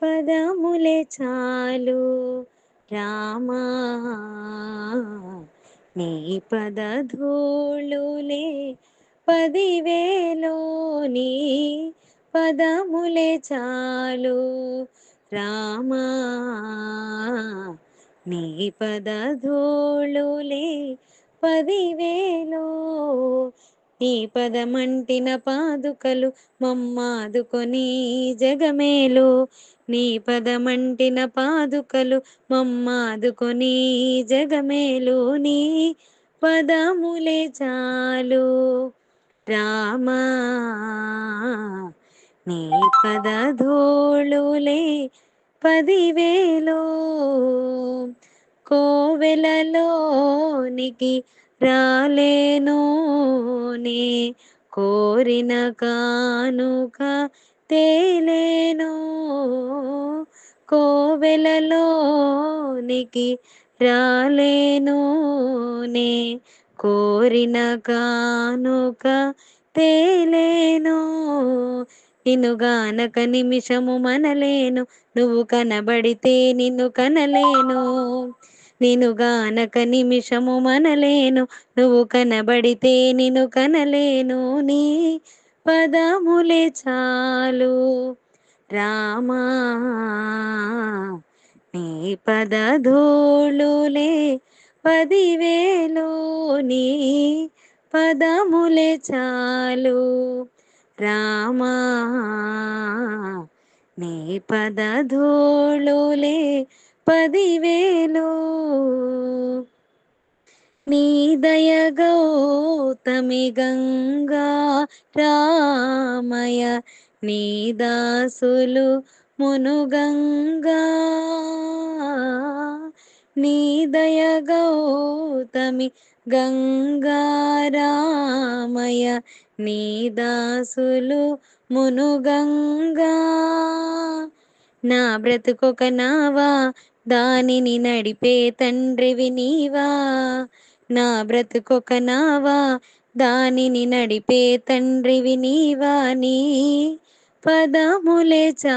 పదములే చాలు రామా, నీ పద ధూళులే 10,000 నీ పదములే చాలు రామా, నీ పద ధూళులే 10,000 నీ పదమంటిన పాదుకలు మమ్మాదుకొని జగమేలు, నీ పదమంటిన పాదుకలు మమ్మాదుకొని జగమేలు, నీ పదములే చాలు రామా, నీ పద ధూళులే 10,000 కోవెలలోనికి రాలేను నే కోరిన కానుక తేలేను, కోవెలలోనికి రాలేను నే కోరిన కానుక తేలేను, నిన్నుగానక నిమిషము మనలేను, నువ్వు కనబడితే నిన్ను కనలేను, నిన్నుగానక నిమిషము మనలేను, నువ్వు కనబడితే నిన్ను కనలేను, నీ పదములే చాలు రామా, నీ పద ధూళులే 10,000 నీ పదములే చాలు రామా, నీ పద ధూళులే 10,000 నీ దయ గౌతమి గంగా రామయ, నీ దాసులు మునుగంగా, నీ దయ గౌతమి గంగా రామయ, నీ దాసులు మునుగంగా, నా బ్రతుకొక నావా దానిని నడిపే తండ్రివి నీవా, నా బ్రతుకొక నావా దానిని నడిపే తండ్రివి నీవా, నీ పదములే చా